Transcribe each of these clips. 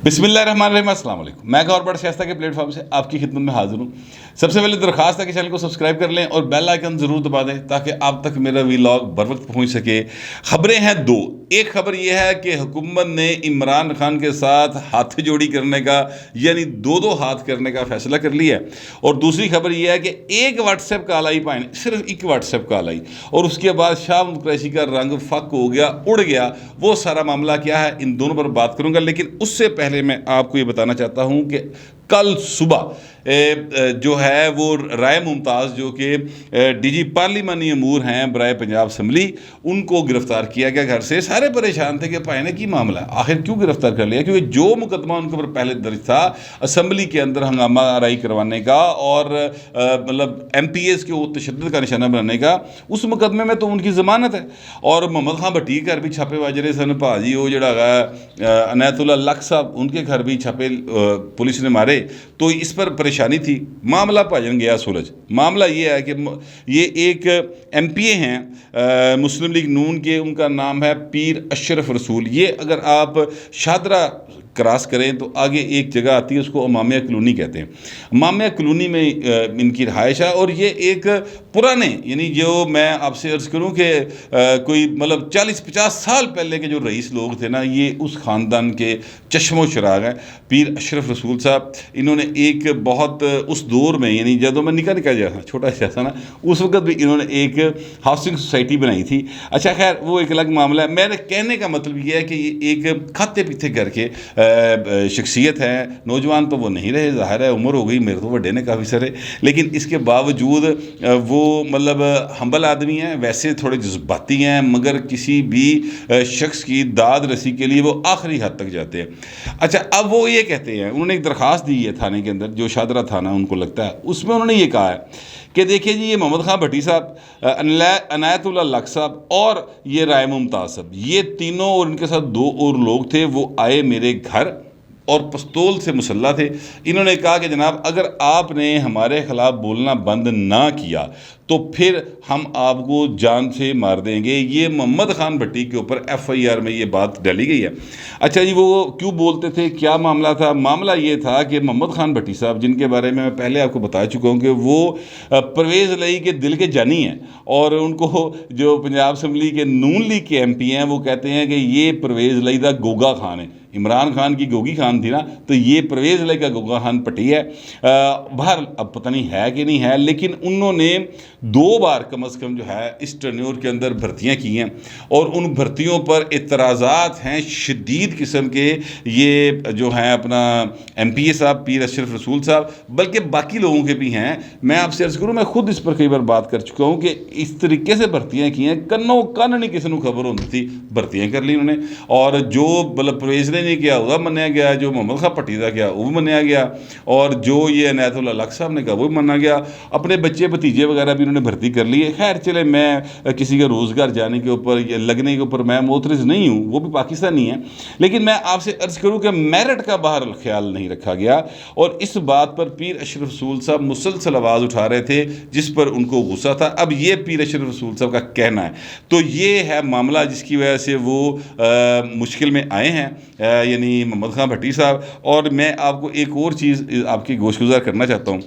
بسم اللہ الرحمن الرحیم، السلام علیکم۔ میں گور بڑ شائستہ کے پلیٹ فارم سے آپ کی خدمت میں حاضر ہوں۔ سب سے پہلے درخواست ہے کہ چینل کو سبسکرائب کر لیں اور بیل آئیکن ضرور دبا دیں تاکہ آپ تک میرا ویلاگ بر وقت پہنچ سکے۔ خبریں ہیں دو، ایک خبر یہ ہے کہ حکومت نے عمران خان کے ساتھ ہاتھ جوڑی کرنے کا یعنی دو ہاتھ کرنے کا فیصلہ کر لیا ہے، اور دوسری خبر یہ ہے کہ ایک واٹس ایپ کال آئی پائیں، صرف ایک واٹس ایپ کال آئی اور اس کے بعد شاہ محمود قریشی کا رنگ فک ہو گیا، اڑ گیا۔ وہ سارا معاملہ کیا ہے ان دونوں پر بات کروں گا، لیکن اس سے پہلے میں آپ کو یہ بتانا چاہتا ہوں کہ کل صبح جو ہے وہ رائے ممتاز جو کہ ڈی جی پارلیمانی امور ہیں برائے پنجاب اسمبلی، ان کو گرفتار کیا گیا گھر سے۔ سارے پریشان تھے کہ پائے نے کی معاملہ آخر کیوں گرفتار کر لیا، کیونکہ جو مقدمہ ان کے اوپر پہلے درج تھا اسمبلی کے اندر ہنگامہ آرائی کروانے کا اور مطلب ایم پی ایز کے تشدد کا نشانہ بنانے کا، اس مقدمے میں تو ان کی ضمانت ہے۔ اور محمد خان بھٹی کے گھر بھی چھاپے واجرے سن، بھاجی وہ جڑا ہے عنایت اللہ لکھ صاحب، ان کے گھر بھی چھاپے پولیس نے مارے، تو اس پر پریشانی تھی۔ معاملہ بھاجن گیا سورج۔ معاملہ یہ ہے کہ یہ ایک ایم پی اے ہیں مسلم لیگ نون کے، ان کا نام ہے پیر اشرف رسول۔ یہ اگر آپ شاہدرہ کراس کریں تو آگے ایک جگہ آتی ہے، اس کو امامیہ کلونی کہتے ہیں۔ امامیہ کلونی میں ان کی رہائش ہے، اور یہ ایک پرانے یعنی جو میں آپ سے عرض کروں کہ کوئی مطلب 40-50 سال پہلے کے جو رئیس لوگ تھے نا، یہ اس خاندان کے چشم و چراغ ہیں۔ پیر اشرف رسول صاحب، انہوں نے ایک بہت اس دور میں یعنی جدوں میں نکا جیسا چھوٹا جیسا نا، اس وقت بھی انہوں نے ایک ہاؤسنگ سوسائٹی بنائی تھی۔ اچھا خیر، وہ ایک الگ معاملہ ہے۔ میرے کہنے کا مطلب یہ ہے کہ یہ ایک کھاتے پیتے کر کے شخصیت ہے۔ نوجوان تو وہ نہیں رہے، ظاہر ہے عمر ہو گئی، میرے تو بڑے نے کافی سارے، لیکن اس کے باوجود وہ مطلب ہمبل آدمی ہیں، ویسے تھوڑے جذباتی ہیں، مگر کسی بھی شخص کی داد رسی کے لیے وہ آخری حد تک جاتے ہیں۔ اچھا، اب وہ یہ کہتے ہیں، انہوں نے ایک درخواست دی ہے تھانے کے اندر، جو شاہدرہ تھانہ ان کو لگتا ہے، اس میں انہوں نے یہ کہا ہے کہ دیکھیں جی، یہ محمد خان بھٹی صاحب، عنایت اللہ لکھ صاحب اور یہ رائے ممتاز صاحب، یہ تینوں اور ان کے ساتھ دو اور لوگ تھے، وہ آئے میرے گھر اور پستول سے مسلح تھے۔ انہوں نے کہا کہ جناب، اگر آپ نے ہمارے خلاف بولنا بند نہ کیا تو پھر ہم آپ کو جان سے مار دیں گے۔ یہ محمد خان بھٹی کے اوپر ایف آئی آر میں یہ بات ڈالی گئی ہے۔ اچھا جی، وہ کیوں بولتے تھے، کیا معاملہ تھا؟ معاملہ یہ تھا کہ محمد خان بھٹی صاحب، جن کے بارے میں پہلے آپ کو بتا چکا ہوں کہ وہ پرویز الہی کے دل کے جانی ہیں، اور ان کو جو پنجاب اسمبلی کے نون لیگ کے ایم پی ہیں وہ کہتے ہیں کہ یہ پرویز الہی دا گوگا خان ہے۔ عمران خان کی گوگی خان تھی نا، تو یہ پرویز الہی کا گوگا خان پٹی ہے۔ باہر اب پتہ نہیں ہے کہ نہیں ہے، لیکن انہوں نے 2 بار کم از کم جو ہے اس ٹرنیور کے اندر بھرتیاں کی ہیں، اور ان بھرتیوں پر اعتراضات ہیں شدید قسم کے۔ یہ جو ہیں اپنا ایم پی اے صاحب پیر اشرف رسول صاحب، بلکہ باقی لوگوں کے بھی ہیں۔ میں آپ سے عرض کروں، میں خود اس پر کئی بار بات کر چکا ہوں کہ اس طریقے سے بھرتیاں کی ہیں، کنوں کن نہیں کسی کو خبر ہوتی تھی، بھرتیاں کر لی انہوں نے، اور جو مطلب پرویز نہیں کیا وہ منیا گیا، جو محمد خان پٹی کا کیا وہ منیا گیا، اور جو یہ عنایت اللہ لکھ صاحب نے کہا وہ مانا گیا۔ اپنے بچے بھتیجے وغیرہ بھی انہوں نے بھرتی کر لیے۔ خیر چلے، میں کسی کا روزگار جانے کے اوپر یا لگنے کے اوپر میں معترض نہیں ہوں، وہ بھی پاکستانی ہیں، لیکن میں آپ سے عرض کروں کہ میرٹ کا باہر خیال نہیں رکھا گیا، اور اس بات پر پیر اشرف رسول صاحب مسلسل آواز اٹھا رہے تھے، جس پر ان کو غصہ تھا۔ اب یہ پیر اشرف رسول صاحب کا کہنا ہے، تو یہ ہے معاملہ جس کی وجہ سے وہ مشکل میں آئے ہیں، یعنی محمد خان بھٹی صاحب۔ اور میں آپ کو ایک اور چیز آپ کی گوش گزار کرنا چاہتا ہوں۔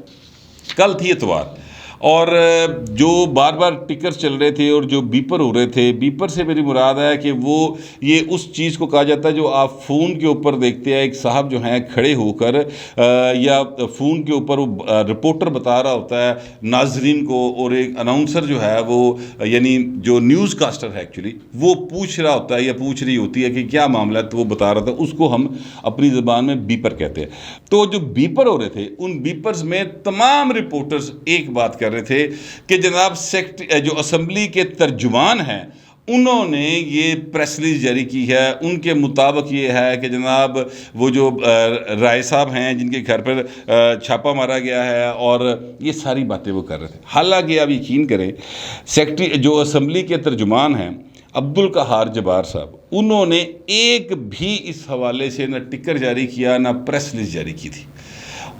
کل تھی اتوار، اور جو بار بار ٹکر چل رہے تھے اور جو بیپر ہو رہے تھے، بیپر سے میری مراد ہے کہ وہ یہ اس چیز کو کہا جاتا ہے جو آپ فون کے اوپر دیکھتے ہیں، ایک صاحب جو ہیں کھڑے ہو کر یا فون کے اوپر وہ رپورٹر بتا رہا ہوتا ہے ناظرین کو، اور ایک اناؤنسر جو ہے وہ یعنی جو نیوز کاسٹر ہے ایکچولی، وہ پوچھ رہا ہوتا ہے یا پوچھ رہی ہوتی ہے کہ کیا معاملہ ہے، تو وہ بتا رہا تھا، اس کو ہم اپنی زبان میں بیپر کہتے ہیں۔ تو جو بیپر ہو رہے تھے، ان بیپرز میں تمام رپورٹرز ایک بات کر رہے تھے کہ جناب جو اسمبلی کے ترجمان ہیں، انہوں نے یہ پریس ریلیز جاری کی ہے۔ ان کے مطابق یہ ہے کہ جناب وہ جو رائے صاحب ہیں جن کے گھر پر چھاپا مارا گیا ہے، اور یہ ساری باتیں وہ کر رہے تھے۔ حالانکہ آپ یقین کریں، جو اسمبلی کے ترجمان ہیں عبدالقہار جبار صاحب، انہوں نے ایک بھی اس حوالے سے نہ ٹکر جاری کیا نہ پریس ریلیز جاری کی تھی۔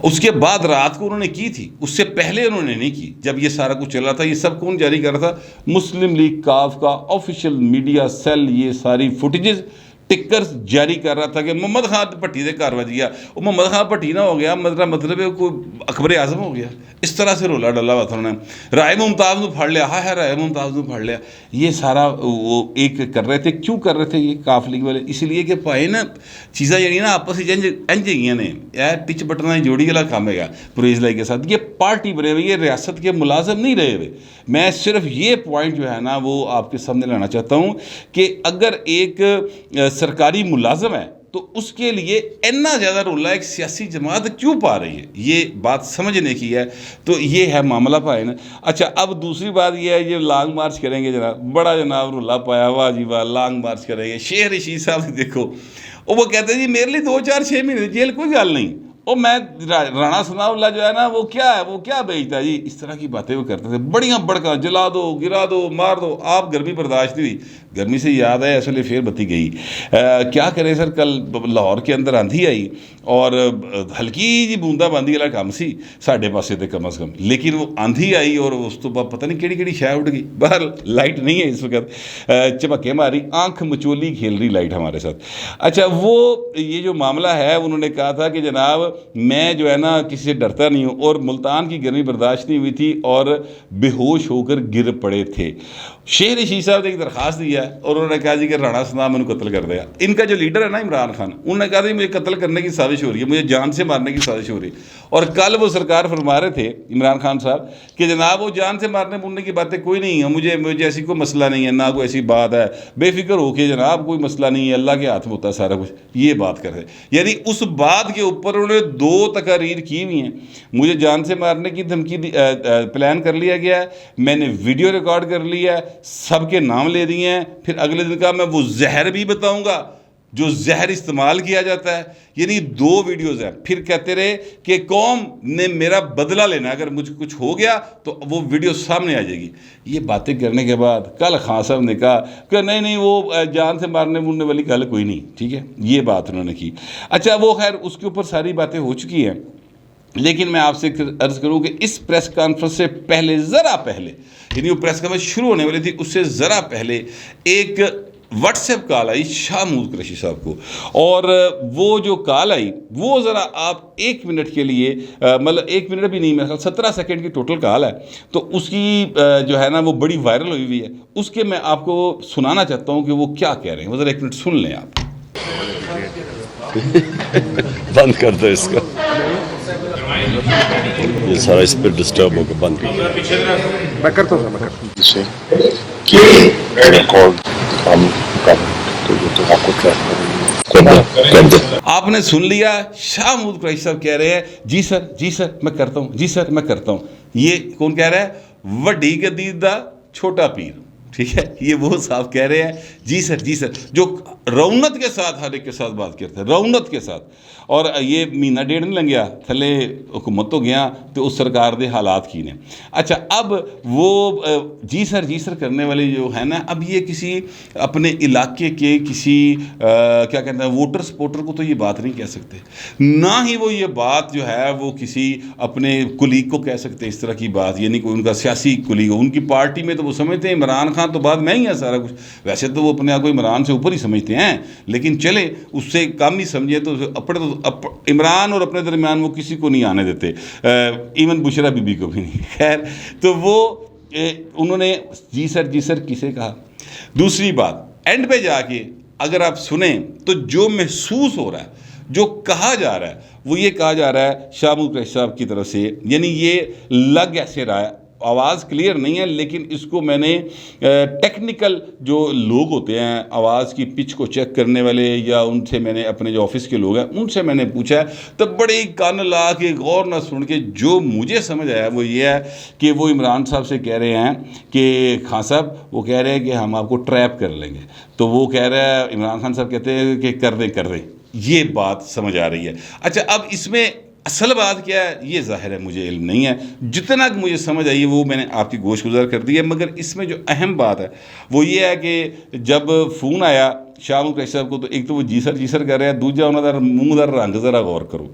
اس کے بعد رات کو انہوں نے کی تھی، اس سے پہلے انہوں نے نہیں کی۔ جب یہ سارا کچھ چل رہا تھا، یہ سب کون جاری کر رہا تھا؟ مسلم لیگ کاف کا آفیشیل میڈیا سیل یہ ساری فوٹیجز ٹکر جاری کر رہا تھا کہ محمد خان بھٹی دے گھر وج گیا، وہ محمد خان بھٹی نہ ہو گیا مطلب ہے کوئی اکبر اعظم ہو گیا. اس طرح سے رولا ڈالا ہوا تھا انہوں نے. رائے ممتاز کو پھڑ لیا، ہاں رائے ممتاز کو پھڑ لیا. یہ سارا وہ ایک کر رہے تھے. کیوں کر رہے تھے یہ کاف لیگ والے؟ اس لیے کہ پائے نا چیزاں جڑی نا آپس انج گئی نے، ٹچ بٹنا جوڑی والا کام ہے گا پرویز لائی کے ساتھ. یہ پارٹی بنے ہوئے، یہ ریاست کے ملازم نہیں رہے ہوئے. میں صرف یہ پوائنٹ جو ہے نا وہ آپ کے سامنے لانا چاہتا ہوں کہ اگر ایک سرکاری ملازم ہے تو اس کے لیے اتنا زیادہ رولہ ایک سیاسی جماعت کیوں پا رہی ہے، یہ بات سمجھنے کی ہے. تو یہ ہے معاملہ پائے نا. اچھا اب دوسری بات یہ ہے، یہ لانگ مارچ کریں گے جناب، بڑا جناب رولہ پایا، واہ جی واہ لانگ مارچ کریں گے. شیخ رشید صاحب دیکھو وہ کہتے ہیں جی میرے لیے 2-4-6 مہینے جیل کوئی گل نہیں. اور میں رانا ثناء اللہ جو ہے نا وہ کیا بیچتا ہے جی، اس طرح کی باتیں وہ کرتے تھے بڑیاں بڑکا، جلا دو گرا دو مار دو. آپ گرمی برداشت نہیں ہوئی. گرمی سے یاد ہے اس لیے پھر بتی گئی. کیا کریں سر، کل لاہور کے اندر آندھی آئی اور ہلکی جی بوندا باندی والا کام سی ساڈے پاسے تے کم از کم، لیکن وہ آندھی آئی اور اس تو بعد پتہ نہیں کیڑی شے اڑ گئی. باہر لائٹ نہیں ہے اس وقت، چمکے ماری آنکھ مچولی کھیل رہی لائٹ ہمارے ساتھ. اچھا وہ یہ جو معاملہ ہے انہوں نے کہا تھا کہ جناب میں جو ہے نا کسی سے ڈرتا نہیں ہوں، اور ملتان کی گرمی برداشت نہیں ہوئی تھی اور بے ہوش ہو کر گر پڑے تھے. شیخ رشید صاحب نے ایک درخواست دیا اور انہوں نے کہا جی کہ رانا ثناء میں قتل کر دیا. ان کا جو لیڈر ہے نا عمران خان، انہوں نے کہا تھا مجھے قتل کرنے کی سازش ہو رہی ہے، مجھے جان سے مارنے کی سازش ہو رہی ہے. اور کل وہ سرکار فرما رہے تھے عمران خان صاحب کہ جناب وہ جان سے مارنے مورنے کی باتیں کوئی نہیں ہیں، مجھے ایسی کوئی مسئلہ نہیں ہے، نہ کوئی ایسی بات ہے، بے فکر ہو کے جناب کوئی مسئلہ نہیں ہے، اللہ کے ہاتھ میں ہوتا ہے سارا کچھ. یہ بات کر رہے یعنی اس بات کے اوپر انہوں نے 2 تقاریر کی ہوئی ہیں. مجھے جان سے مارنے کی دھمکی پلان کر لیا گیا ہے، میں نے ویڈیو ریکارڈ کر لیا ہے، سب کے نام لے دیے ہیں. پھر اگلے دن کا میں وہ زہر بھی بتاؤں گا جو زہر استعمال کیا جاتا ہے. یعنی 2 ویڈیوز ہیں. پھر کہتے رہے کہ قوم نے میرا بدلہ لینا، اگر مجھ کچھ ہو گیا تو وہ ویڈیو سامنے آ جائے گی. یہ باتیں کرنے کے بعد کل خان صاحب نے کہا کہ نہیں وہ جان سے مارنے مورنے والی گل کوئی نہیں. ٹھیک ہے، یہ بات انہوں نے کی. اچھا وہ خیر اس کے اوپر ساری باتیں ہو چکی ہیں، لیکن میں آپ سے عرض کروں کہ اس پریس کانفرنس سے پہلے ذرا پہلے، یعنی وہ پریس کانفرنس شروع ہونے والی تھی اس سے ذرا پہلے ایک واٹس ایپ کال آئی شاہ محمود قریشی صاحب کو. اور وہ جو کال آئی وہ ذرا آپ 1 منٹ کے لیے، مطلب 1 منٹ بھی نہیں، میرے خیال 17 سیکنڈ کی ٹوٹل کال ہے، تو اس کی جو ہے نا وہ بڑی وائرل ہوئی ہے. اس کے میں آپ کو سنانا چاہتا ہوں کہ وہ کیا کہہ رہے ہیں. وہ ذرا 1 منٹ سن لیں آپ. بند کر دو اس کو، یہ سارا اس پہ ڈسٹرب ہو کے بند کر دو. میں کرتا ہوں آپ نے سن لیا، شاہ محمود قریشی صاحب کہہ رہے ہیں جی سر میں کرتا ہوں، جی سر میں کرتا ہوں. یہ کون کہہ رہا ہے؟ وڈی گدی دا چھوٹا پیر. ٹھیک ہے، یہ وہ صاحب کہہ رہے ہیں جی سر، جو رونت کے ساتھ ہر ایک کے ساتھ بات کرتے ہیں، رونت کے ساتھ. اور یہ مہینہ 1.5 نہیں لنگیا تھلے حکومت تو گیا تو اس سرکار دے حالات کی نے. اچھا اب وہ جی سر کرنے والے جو ہے نا، اب یہ کسی اپنے علاقے کے کسی کیا کہتے ہیں ووٹر سپورٹر کو تو یہ بات نہیں کہہ سکتے، نہ ہی وہ یہ بات جو ہے وہ کسی اپنے کلیگ کو کہہ سکتے اس طرح کی بات. یعنی کوئی ان کا سیاسی کلیگ ہو، ان کی پارٹی میں تو وہ سمجھتے ہیں عمران خان تو بعد میں ہی ہے سارا کچھ. ویسے تو وہ اپنے آپ کو عمران سے اوپر ہی سمجھتے ہیں، لیکن چلے اس سے کم ہی سمجھے تو اپنے عمران اور اپنے درمیان وہ کسی کو نہیں آنے دیتے، ایون بشرا بی بی کو بھی نہیں. خیر تو وہ انہوں نے جی سر کسے کہا. دوسری بات اینڈ پہ جا کے اگر آپ سنیں تو جو محسوس ہو رہا ہے، جو کہا جا رہا ہے، وہ یہ کہا جا رہا ہے شاہ محمود قریشی صاحب کی طرف سے، یعنی یہ لگ ایسے رہا ہے، آواز کلیئر نہیں ہے لیکن اس کو میں نے ٹیکنیکل جو لوگ ہوتے ہیں آواز کی پچ کو چیک کرنے والے، یا ان سے میں نے اپنے جو آفس کے لوگ ہیں ان سے میں نے پوچھا ہے، تو بڑے کان لا کے غور نہ سن کے جو مجھے سمجھ آیا وہ یہ ہے کہ وہ عمران صاحب سے کہہ رہے ہیں کہ خان صاحب وہ کہہ رہے ہیں کہ ہم آپ کو ٹریپ کر لیں گے. تو وہ کہہ رہا ہے عمران خان صاحب کہتے ہیں کہ کر دیں. یہ بات سمجھ آ رہی ہے. اچھا اب اس میں اصل بات کیا ہے یہ ظاہر ہے مجھے علم نہیں ہے، جتنا کہ مجھے سمجھ آئی وہ میں نے آپ کی گوش گزار کر دی ہے. مگر اس میں جو اہم بات ہے وہ یہ ہے کہ جب فون آیا شاہ محمود قریشی صاحب کو تو ایک تو وہ جی سر کر رہے ہیں، دوجا انہوں کا منہ دا رنگ ذرا غور کرو،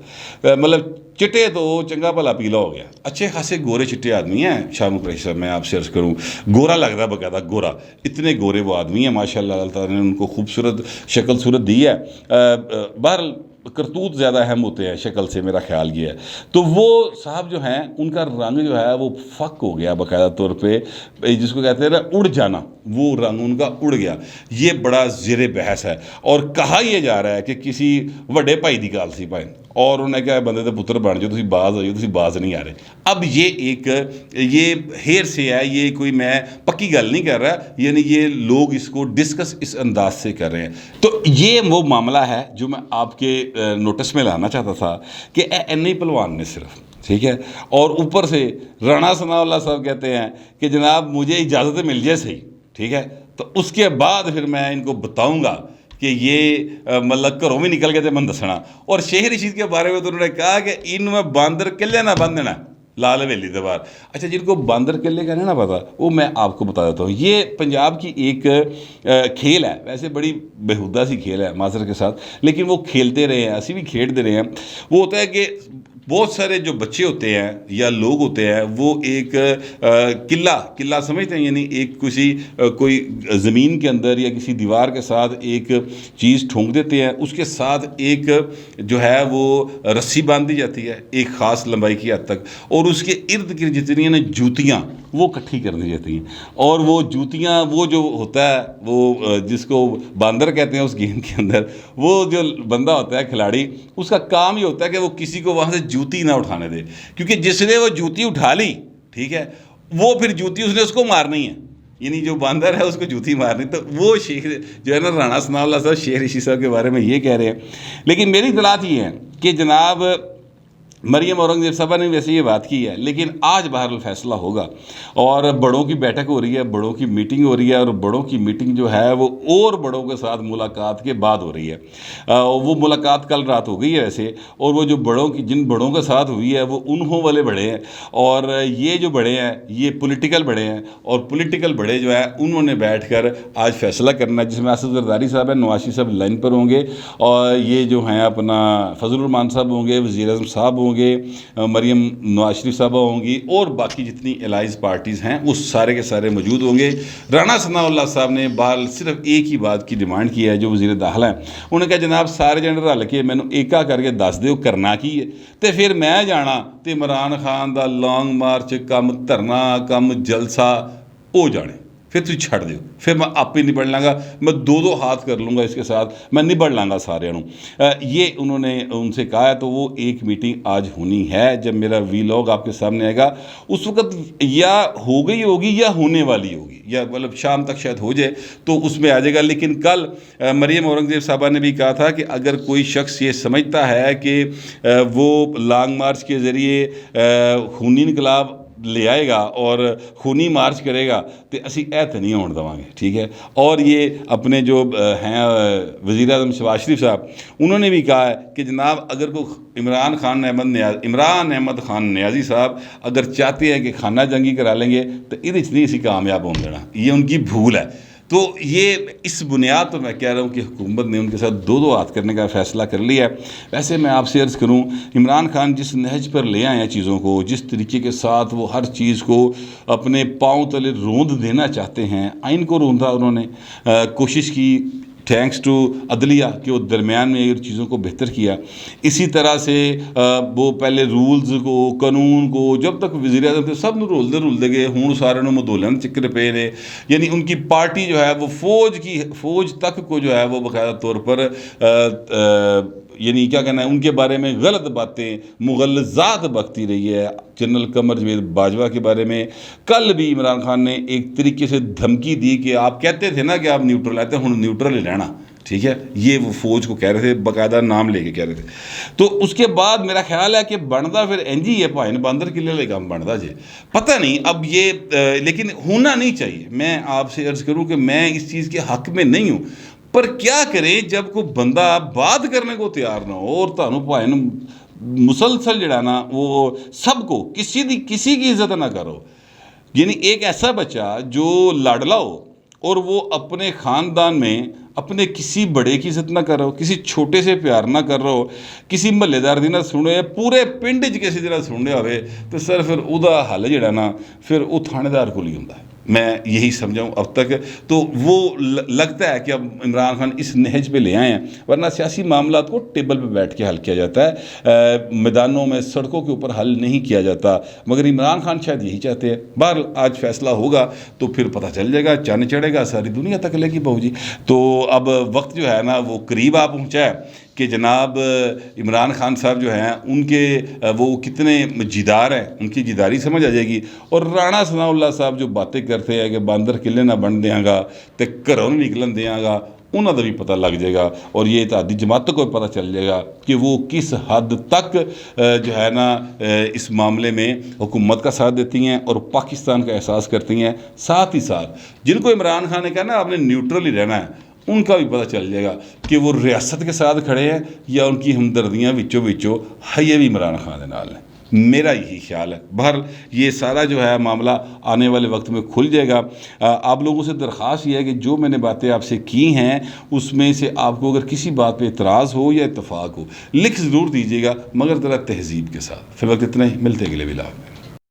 مطلب چٹے تو چنگا بھلا پیلا ہو گیا, اچھے خاصے گورے چٹے آدمی ہیں. شاہ قریشی صاحب میں آپ سے عرض کروں, گورا لگ رہا ہے باقاعدہ گورا, اتنے گورے وہ آدمی ہیں ماشاء اللہ. اللہ تعالیٰ نے ان کو خوبصورت شکل صورت دی ہے. بہرحال کرتوت زیادہ اہم ہوتے ہیں شکل سے, میرا خیال یہ ہے. تو وہ صاحب جو ہیں ان کا رنگ جو ہے وہ فک ہو گیا باقاعدہ طور پہ, جس کو کہتے ہیں نا اڑ جانا, وہ رنگ ان کا اڑ گیا. یہ بڑا زیر بحث ہے, اور کہا یہ جا رہا ہے کہ کسی وڈے بھائی دی گل سی بھائی, اور انہیں کہا بندے دے پتر بن جاؤ, تسی باز ہو جاؤ, تسی باز نہیں آ رہے. اب یہ ہیر سے ہے, یہ کوئی میں پکی گل نہیں کر رہا, یعنی یہ لوگ اس کو ڈسکس اس انداز سے کر رہے ہیں. تو یہ وہ معاملہ ہے جو میں آپ کے نوٹس میں لانا چاہتا تھا کہ این ای پہلوان نے صرف, ٹھیک ہے, اور اوپر سے رانا ثناء اللہ صاحب کہتے ہیں کہ جناب مجھے اجازت مل جائے صحیح, ٹھیک ہے, تو اس کے بعد پھر میں ان کو بتاؤں گا کہ یہ مطلب گھروں میں نکل گئے تھے من دسنا. اور شہر رشید کے بارے میں تو انہوں نے کہا کہ ان میں باندر قلعے نہ بند دینا لال حویلی کے بعد. اچھا, جن کو باندر قلعے کا نہیں نا پتا, وہ میں آپ کو بتا دیتا ہوں. یہ پنجاب کی ایک کھیل ہے, ویسے بڑی بےہودہ سی کھیل ہے معذرت کے ساتھ, لیکن وہ کھیلتے رہے ہیں, اسی بھی کھیلتے رہے ہیں. وہ ہوتا ہے کہ بہت سارے جو بچے ہوتے ہیں یا لوگ ہوتے ہیں وہ ایک قلعہ سمجھتے ہیں, یعنی ایک کوئی زمین کے اندر یا کسی دیوار کے ساتھ ایک چیز ٹھونک دیتے ہیں, اس کے ساتھ ایک جو ہے وہ رسی باندھ دی جاتی ہے ایک خاص لمبائی کی حد تک, اور اس کے ارد گرد جتنی ہیں جوتیاں وہ اکٹھی کر دی جاتی ہیں. اور وہ جوتیاں وہ جو ہوتا ہے وہ جس کو باندر کہتے ہیں اس گیم کے اندر, وہ جو بندہ ہوتا ہے کھلاڑی, اس کا کام یہ ہوتا ہے کہ وہ کسی کو وہاں سے جوتی نہ اٹھانے دے, کیونکہ جس نے وہ جوتی اٹھا لی, ٹھیک ہے, وہ پھر جوتی اس نے اس کو مارنی ہے, یعنی جو باندر ہے اس کو جوتی مارنی. تو وہ شیخ جو ہے نا رانا ثناء اللہ صاحب شہر رشید صاحب کے بارے میں یہ کہہ رہے ہیں. لیکن میری اطلاعات یہ ہے کہ جناب مریم اورنگزیب صاحبہ نے ویسے یہ بات کی ہے, لیکن آج بہرحال فیصلہ ہوگا, اور بڑوں کی بیٹھک ہو رہی ہے, بڑوں کی میٹنگ ہو رہی ہے, اور بڑوں کی میٹنگ جو ہے وہ اور بڑوں کے ساتھ ملاقات کے بعد ہو رہی ہے. وہ ملاقات کل رات ہو گئی ہے ویسے, اور وہ جو جن بڑوں کے ساتھ ہوئی ہے وہ انہوں والے بڑے ہیں, اور یہ جو بڑے ہیں یہ پولیٹیکل بڑے ہیں, اور پولیٹیکل بڑے جو ہیں انہوں نے بیٹھ کر آج فیصلہ کرنا ہے, جس میں اسد زرداری صاحب ہیں, نواز شریف صاحب لائن پر ہوں گے, اور یہ جو ہیں اپنا فضل الرحمان صاحب ہوں گے, وزیر اعظم صاحب ہوں گے, مریم نواز شریف صاحبہ ہوں گی, اور باقی جتنی الائز پارٹیز ہیں وہ سارے کے سارے موجود ہوں گے. رانا ثناء اللہ صاحب نے صرف ایک ہی بات کی ڈیمانڈ کی ہے, جو وزیر داخلہ ہیں, انہوں نے کہا جناب سارے جنے رل کے مینوں ایکا کر کے دس دیو کرنا کی ہے, تو پھر میں جانا تے عمران خان دا لانگ مارچ کم دھرنا کم جلسہ ہو جانے, پھر تھی چھڑ دیو, پھر میں آپ ہی نبڑ لاں گا, میں دو ہاتھ کر لوں گا اس کے ساتھ, میں نبڑ لاں گا سارے انہوں. یہ انہوں نے ان سے کہا ہے. تو وہ ایک میٹنگ آج ہونی ہے, جب میرا وی لاگ آپ کے سامنے آئے گا اس وقت یا ہو گئی ہوگی یا ہونے والی ہوگی, یا مطلب شام تک شاید ہو جائے تو اس میں آ جائے گا. لیکن کل مریم اورنگزیب صاحبہ نے بھی کہا تھا کہ اگر کوئی شخص یہ سمجھتا ہے کہ وہ لانگ مارچ کے ذریعے خونی انقلاب لے آئے گا اور خونی مارچ کرے گا تو اسی ایت نہیں ہونے دیں گے, ٹھیک ہے. اور یہ اپنے جو ہیں وزیر اعظم شہباز شریف صاحب, انہوں نے بھی کہا ہے کہ جناب اگر کوئی عمران احمد خان نیازی صاحب اگر چاہتے ہیں کہ خانہ جنگی کرا لیں گے تو یہ نہیں اسی کامیاب ہوں دینا, یہ ان کی بھول ہے. تو یہ اس بنیاد پر میں کہہ رہا ہوں کہ حکومت نے ان کے ساتھ دو ہاتھ کرنے کا فیصلہ کر لیا ہے. ویسے میں آپ سے عرض کروں, عمران خان جس نہج پر لے آئے ہیں چیزوں کو, جس طریقے کے ساتھ وہ ہر چیز کو اپنے پاؤں تلے روند دینا چاہتے ہیں, آئین کو روندا انہوں نے, کوشش کی تھینکس ٹو عدلیہ کہ وہ درمیان میں یہ چیزوں کو بہتر کیا. اسی طرح سے وہ پہلے رولز کو قانون کو جب تک وزیر اعظم تھے سب رولتے گئے, ہوں سارے مدولن چکر پے نے, یعنی ان کی پارٹی جو ہے وہ فوج تک کو جو ہے وہ باقاعدہ طور پر یعنی کیا کہنا ہے ان کے بارے میں غلط باتیں مغلظات بکتی رہی ہے. جنرل قمر جاوید باجوہ کے بارے میں کل بھی عمران خان نے ایک طریقے سے دھمکی دی کہ آپ کہتے تھے نا کہ آپ نیوٹرل آتے ہیں, ہوں نیوٹرل ہی رہنا, ٹھیک ہے. یہ وہ فوج کو کہہ رہے تھے, باقاعدہ نام لے کے کہہ رہے تھے. تو اس کے بعد میرا خیال ہے کہ بنتا پھر انجی ہے پائن باندر قلعے لے کام بنتا جی, پتہ نہیں اب یہ, لیکن ہونا نہیں چاہیے. میں آپ سے عرض کروں کہ میں اس چیز کے حق میں نہیں ہوں, پر کیا کریں جب کوئی بندہ بات کرنے کو تیار نہ ہو, اور تانوں پائن مسلسل جڑا نا وہ سب کو کسی کی عزت نہ کرو. یعنی ایک ایسا بچہ جو لاڈلا ہو اور وہ اپنے خاندان میں اپنے کسی بڑے کی عزت نہ کر رہا ہو, کسی چھوٹے سے پیار نہ کر رہا ہو, کسی محلے دار دی نہ سنو, پورے پنڈ چ کسی دی نہ سننے ہوئے تو سر پھر ادا حل جڑا نا پھر وہ تھانے دار کو ہی ہوندا ہے. میں یہی سمجھا ہوں اب تک. تو وہ لگتا ہے کہ اب عمران خان اس نہج پہ لے آئے ہیں, ورنہ سیاسی معاملات کو ٹیبل پہ بیٹھ کے حل کیا جاتا ہے, میدانوں میں سڑکوں کے اوپر حل نہیں کیا جاتا, مگر عمران خان شاید یہی چاہتے ہیں. بہرحال آج فیصلہ ہوگا تو پھر پتہ چل جائے گا, چاند چڑھے گا, ساری دنیا تک لے گی بہو جی. تو اب وقت جو ہے نا وہ قریب آ پہنچا ہے کہ جناب عمران خان صاحب جو ہیں ان کے وہ کتنے جدار ہیں, ان کی جداری سمجھ آ جائے گی. اور رانا ثناء اللہ صاحب جو باتیں کرتے ہیں کہ باندر قلعے نہ بن دیاں گا تے گھروں نہیں نکلن دیاں گا, انہوں کا بھی پتہ لگ جائے گا, اور یہ اتحادی جماعتوں کو بھی پتہ چل جائے گا کہ وہ کس حد تک جو ہے نا اس معاملے میں حکومت کا ساتھ دیتی ہیں اور پاکستان کا احساس کرتی ہیں. ساتھ ہی ساتھ جن کو عمران خان نے کہا نا آپ نے نیوٹرل ہی رہنا ہے, ان کا بھی پتہ چل جائے گا کہ وہ ریاست کے ساتھ کھڑے ہیں یا ان کی ہمدردیاں وچوں ہے بھی عمران خان کے نال ہیں. میرا یہی خیال ہے. بہرحال یہ سارا جو ہے معاملہ آنے والے وقت میں کھل جائے گا. آپ لوگوں سے درخواست یہ ہے کہ جو میں نے باتیں آپ سے کی ہیں اس میں سے آپ کو اگر کسی بات پہ اعتراض ہو یا اتفاق ہو, لکھ ضرور دیجیے گا, مگر ذرا تہذیب کے ساتھ. فی الوقت اتنا ہی, ملتے اگلے ولاگ میں.